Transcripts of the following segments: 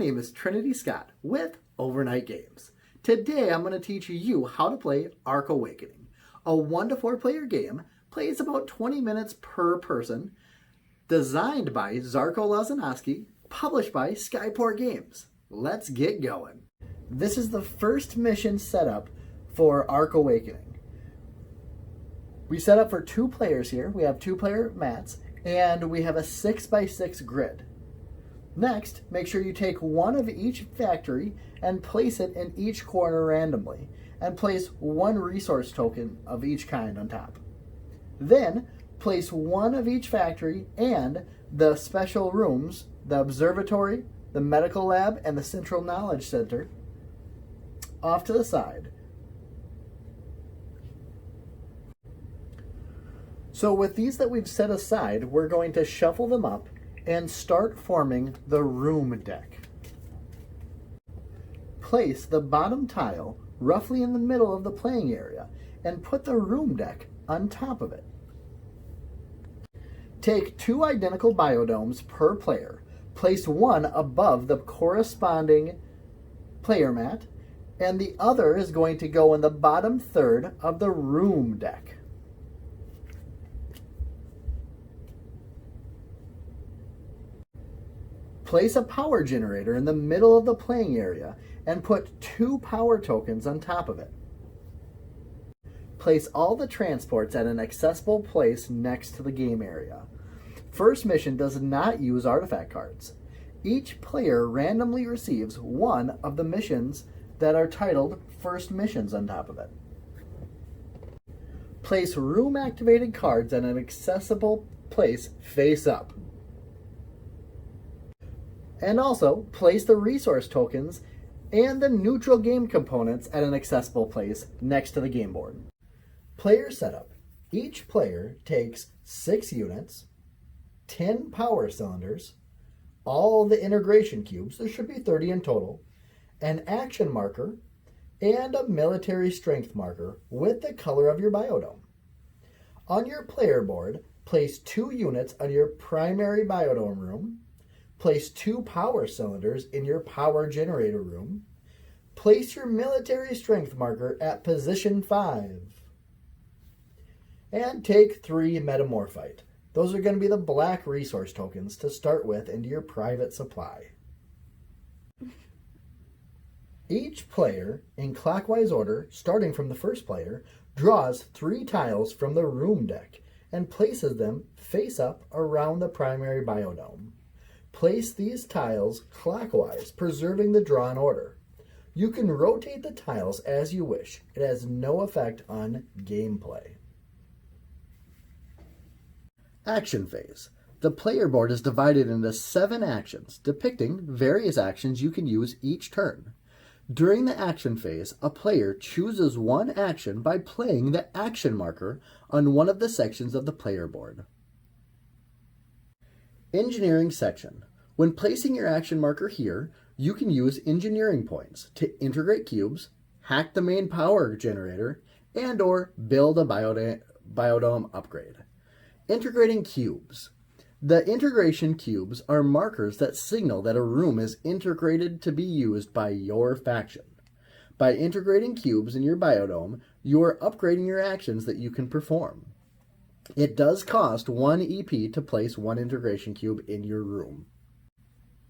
name is Trinity Scott with Overnight Games. Today I'm going to teach you how to play Ark Awakening. A 1 to 4 player game, plays about 20 minutes per person, designed by Zarko Lazanowski, published by Skyport Games. Let's get going. This is the first mission setup for Ark Awakening. We set up for 2 players here. We have 2-player mats, and we have a 6x6 grid. Next, make sure you take one of each factory and place it in each corner randomly, and place 1 resource token of each kind on top. Then, place 1 of each factory and the special rooms, the observatory, the medical lab, and the central knowledge center, off to the side. So with these that we've set aside, we're going to shuffle them up and start forming the room deck. Place the bottom tile roughly in the middle of the playing area and put the room deck on top of it. Take 2 identical biodomes per player. Place one above the corresponding player mat, and the other is going to go in the bottom third of the room deck. Place a power generator in the middle of the playing area and put 2 power tokens on top of it. Place all the transports at an accessible place next to the game area. First mission does not use artifact cards. Each player randomly receives 1 of the missions that are titled First Missions on top of it. Place room activated cards at an accessible place face up. And also, place the resource tokens and the neutral game components at an accessible place next to the game board. Player setup. Each player takes 6 units, 10 power cylinders, all the integration cubes, there should be 30 in total, an action marker, and a military strength marker with the color of your biodome. On your player board, place 2 units on your primary biodome room. Place 2 power cylinders in your power generator room. Place your military strength marker at position 5. And take 3 metamorphite. Those are going to be the black resource tokens to start with into your private supply. Each player, in clockwise order, starting from the first player, draws 3 tiles from the room deck and places them face up around the primary biodome. Place these tiles clockwise, preserving the drawn order. You can rotate the tiles as you wish. It has no effect on gameplay. Action phase. The player board is divided into 7 actions, depicting various actions you can use each turn. During the action phase, a player chooses one action by playing the action marker on one of the sections of the player board. Engineering section. When placing your action marker here, you can use engineering points to integrate cubes, hack the main power generator, and or build a biodome upgrade. Integrating cubes. The integration cubes are markers that signal that a room is integrated to be used by your faction. By integrating cubes in your biodome, you are upgrading your actions that you can perform. It does cost 1 EP to place 1 integration cube in your room.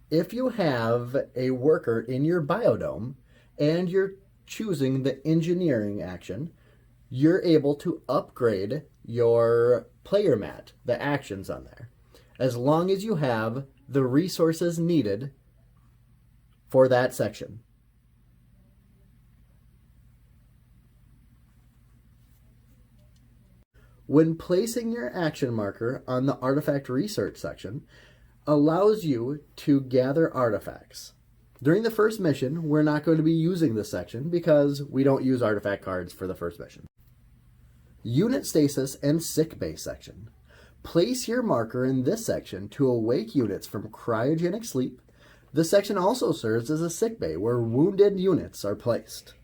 If you have a worker in your biodome and you're choosing the engineering action, you're able to upgrade your player mat, the actions on there, as long as you have the resources needed for that section. When placing your action marker on the artifact research section, allows you to gather artifacts. During the first mission, we're not going to be using this section because we don't use artifact cards for the first mission. Unit stasis and sick bay section. Place your marker in this section to awake units from cryogenic sleep. This section also serves as a sick bay where wounded units are placed.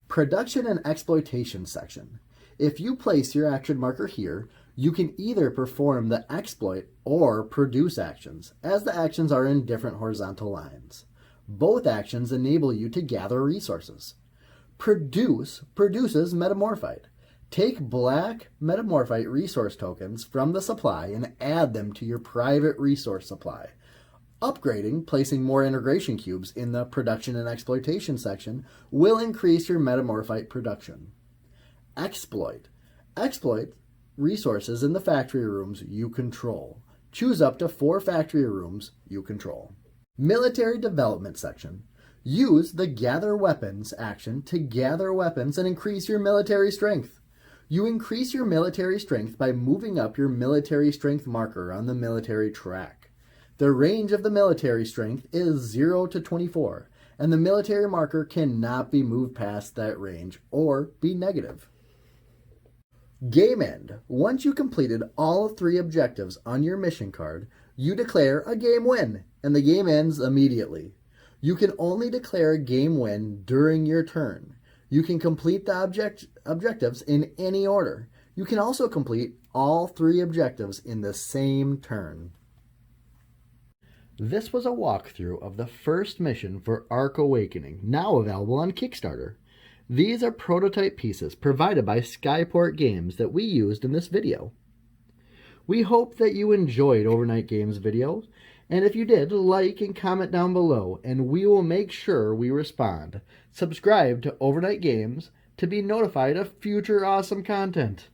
Production and exploitation section. If you place your action marker here, You can either perform the exploit or produce actions, as the actions are in different horizontal lines. Both actions enable you to gather resources. Produce produces metamorphite. Take black metamorphite resource tokens from the supply and add them to your private resource supply. Upgrading, placing more integration cubes in the production and exploitation section will increase your metamorphite production. Exploit resources in the factory rooms you control. Choose up to 4 factory rooms you control. Military development section. Use the gather weapons action to gather weapons and increase your military strength. You increase your military strength by moving up your military strength marker on the military track. The range of the military strength is 0 to 24, and the military marker cannot be moved past that range or be negative. Game end. Once you completed all 3 objectives on your mission card, you declare a game win, and the game ends immediately. You can only declare a game win during your turn. You can complete the objectives in any order. You can also complete all 3 objectives in the same turn. This was a walkthrough of the first mission for Ark Awakening, now available on Kickstarter. These are prototype pieces provided by Skyport Games that we used in this video. We hope that you enjoyed Overnight Games videos, and if you did, like and comment down below, and we will make sure we respond. Subscribe to Overnight Games to be notified of future awesome content.